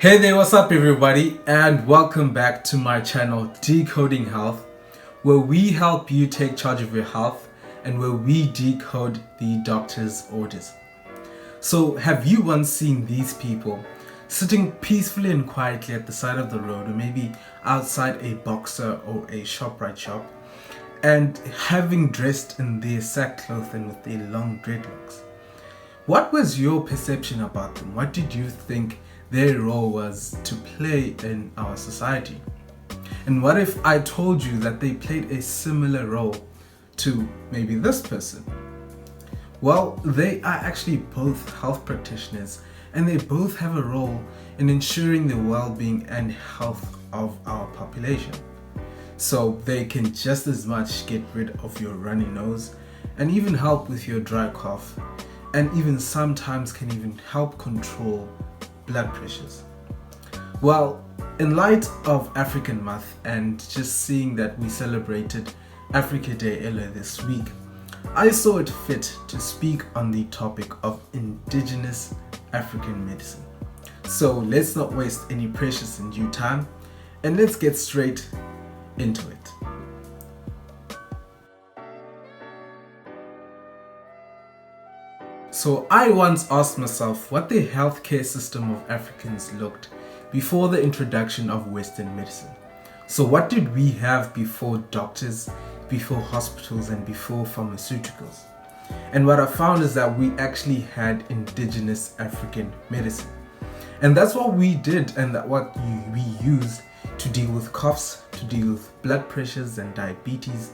Hey there, what's up everybody, and welcome back to my channel Decoding Health, where we help you take charge of your health and where we decode the doctor's orders. So have you once seen these people sitting peacefully and quietly at the side of the road, or maybe outside a Boxer or a ShopRite shop, and having dressed in their sackcloth and with their long dreadlocks? What was your perception about them? What did you think their role was to play in our society? And what if I told you that they played a similar role to maybe this person? Well, they are actually both health practitioners, and they both have a role in ensuring the well-being and health of our population. So they can just as much get rid of your runny nose and even help with your dry cough, and even sometimes can even help control blood pressures. Well, in light of African Month and just seeing that we celebrated Africa Day earlier this week, I saw it fit to speak on the topic of Indigenous African Medicine. So let's not waste any precious and due time, and let's get straight into it. So I once asked myself what the healthcare system of Africans looked before the introduction of Western medicine. So what did we have before doctors, before hospitals, and before pharmaceuticals? And what I found is that we actually had Indigenous African medicine. And that's what we did, and that what we used to deal with coughs, to deal with blood pressures and diabetes.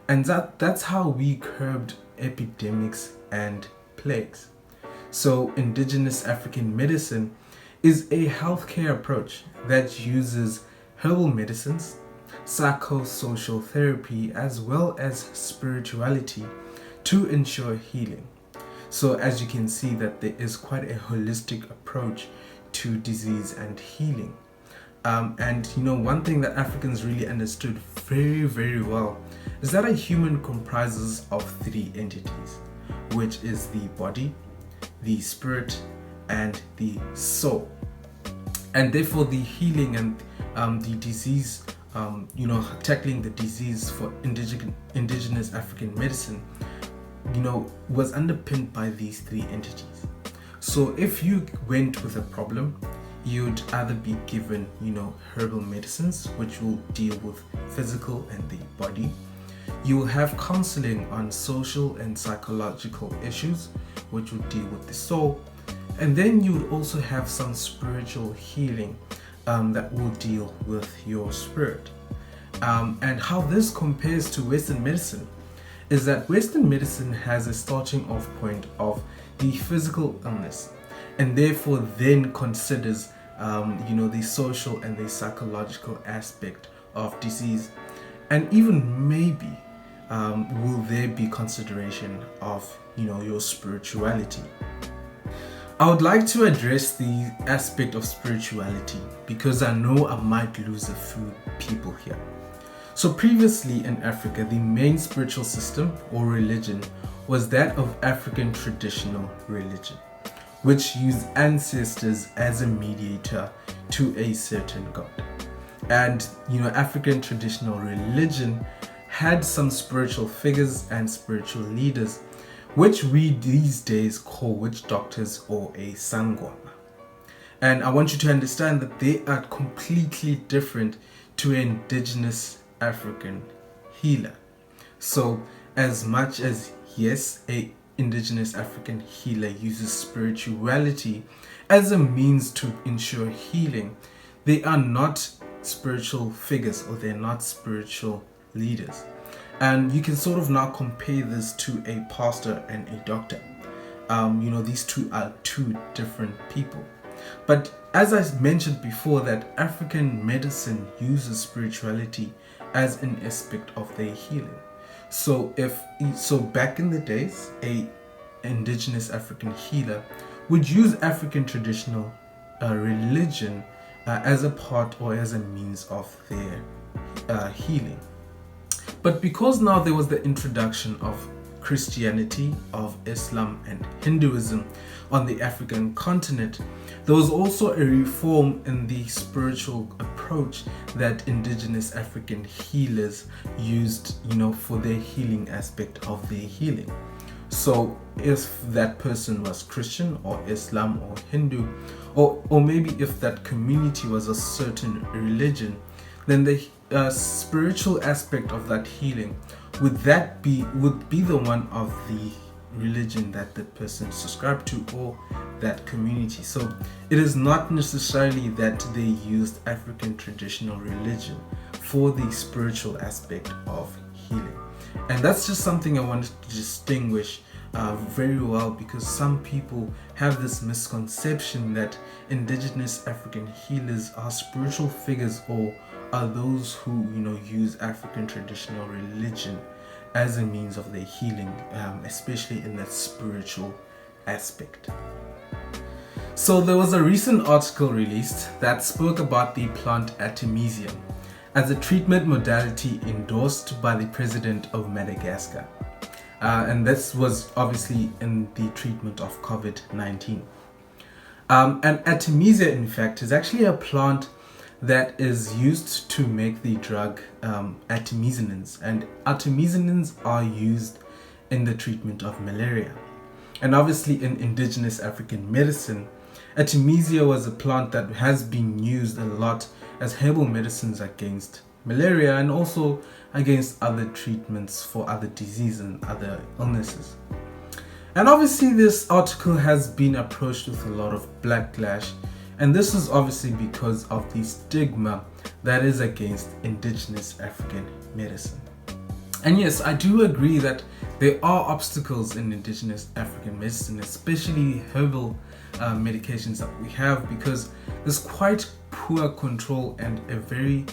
And that's how we curbed epidemics and plagues. So Indigenous African medicine is a healthcare approach that uses herbal medicines, psychosocial therapy, as well as spirituality to ensure healing. So as you can see, that there is quite a holistic approach to disease and healing. And one thing that Africans really understood very well is that a human comprises of three entities, which is the body, the spirit, and the soul. And therefore the healing and the disease, tackling the disease for indigenous African medicine, was underpinned by these three entities. So if you went with a problem, you'd either be given, herbal medicines, which will deal with physical and the body. You will have counseling on social and psychological issues, which will deal with the soul. And then you would also have some spiritual healing that will deal with your spirit. And how this compares to Western medicine is that Western medicine has a starting off point of the physical illness, and therefore then considers the social and the psychological aspect of disease. And even maybe will there be consideration of your spirituality. I would like to address the aspect of spirituality because I know I might lose a few people here. So previously in Africa, the main spiritual system or religion was that of African traditional religion, which used ancestors as a mediator to a certain god. And African traditional religion had some spiritual figures and spiritual leaders, which we these days call witch doctors or a sangoma. And I want you to understand that they are completely different to an indigenous African healer. So as much as, yes, a indigenous African healer uses spirituality as a means to ensure healing, they are not spiritual figures, or they're not spiritual leaders. And you can sort of now compare this to a pastor and a doctor. These two are two different people. But as I mentioned before, that African medicine uses spirituality as an aspect of their healing. So back in the days, a indigenous African healer would use African traditional religion as a part or as a means of their healing. But because now there was the introduction of Christianity, of Islam and Hinduism on the African continent, there was also a reform in the spiritual approach that indigenous African healers used, for their healing aspect of their healing. So if that person was Christian or Islam or Hindu, or maybe if that community was a certain religion, then the spiritual aspect of that healing would be the one of the religion that the person subscribed to, or that community. So it is not necessarily that they used African traditional religion for the spiritual aspect of healing. And that's just something I wanted to distinguish very well, because some people have this misconception that indigenous African healers are spiritual figures, or are those who use African traditional religion as a means of their healing, especially in that spiritual aspect. So there was a recent article released that spoke about the plant Artemisia as a treatment modality endorsed by the president of Madagascar. And this was obviously in the treatment of COVID-19. And Artemisia, in fact, is actually a plant that is used to make the drug artemisinins. And artemisinins are used in the treatment of malaria. And obviously in indigenous African medicine, Artemisia was a plant that has been used a lot as herbal medicines against malaria, and also against other treatments for other diseases and other illnesses. And obviously this article has been approached with a lot of backlash, and this is obviously because of the stigma that is against indigenous African medicine. And yes, I do agree that there are obstacles in indigenous African medicine, especially herbal medications that we have, because there's quite poor control and a very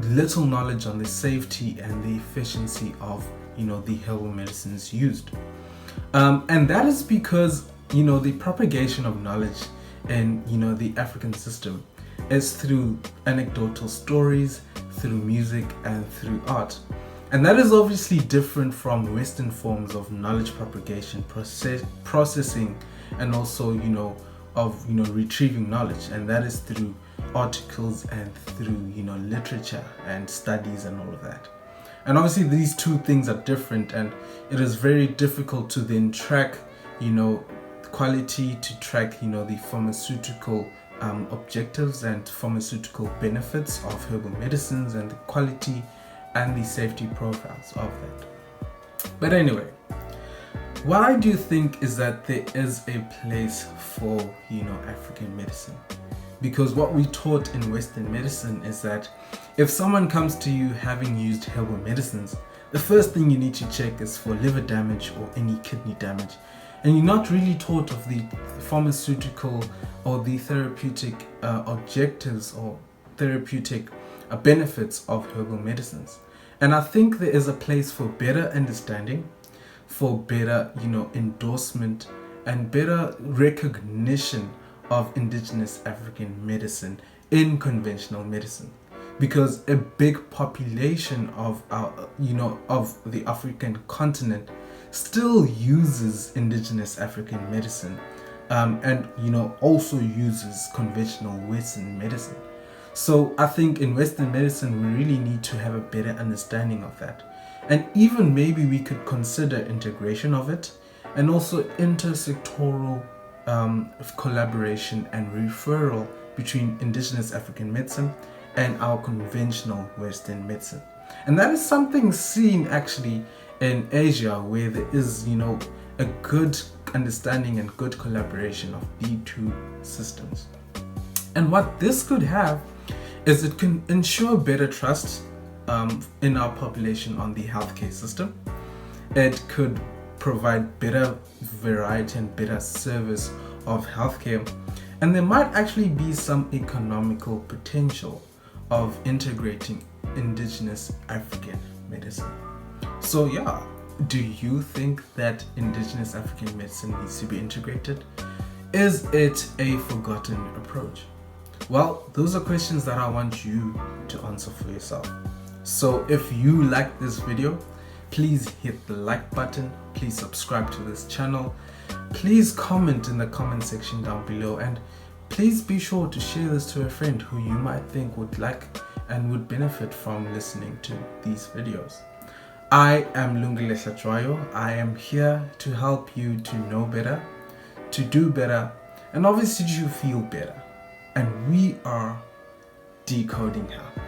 little knowledge on the safety and the efficiency of the herbal medicines used. And that is because the propagation of knowledge in the African system is through anecdotal stories, through music, and through art. And that is obviously different from Western forms of knowledge propagation, processing, and also retrieving knowledge, and that is through articles and through literature and studies and all of that. And obviously these two things are different, and it is very difficult to then track quality, to track the pharmaceutical objectives and pharmaceutical benefits of herbal medicines, and the quality and the safety profiles of that. But anyway, what I do think is that there is a place for African medicine, because what we taught in Western medicine is that if someone comes to you having used herbal medicines, the first thing you need to check is for liver damage or any kidney damage, and you're not really taught of the pharmaceutical or the therapeutic objectives or therapeutic benefits of herbal medicines. And I think there is a place for better understanding, for better endorsement, and better recognition of indigenous African medicine in conventional medicine, because a big population of of the African continent still uses indigenous African medicine, and also uses conventional Western medicine. So I think in Western medicine we really need to have a better understanding of that, and even maybe we could consider integration of it, and also intersectoral collaboration and referral between indigenous African medicine and our conventional Western medicine. And that is something seen actually in Asia, where there is a good understanding and good collaboration of the two systems. And what this could have is it can ensure better trust in our population on the healthcare system. It could provide better variety and better service of healthcare, and there might actually be some economical potential of integrating indigenous African medicine. So yeah, do you think that indigenous African medicine needs to be integrated? Is it a forgotten approach? Well, those are questions that I want you to answer for yourself. So if you like this video, please hit the like button, please subscribe to this channel, please comment in the comment section down below, and please be sure to share this to a friend who you might think would like and would benefit from listening to these videos. I am Lungile Hlatshwayo. I am here to help you to know better, to do better, and obviously to feel better. And we are Decoding Health.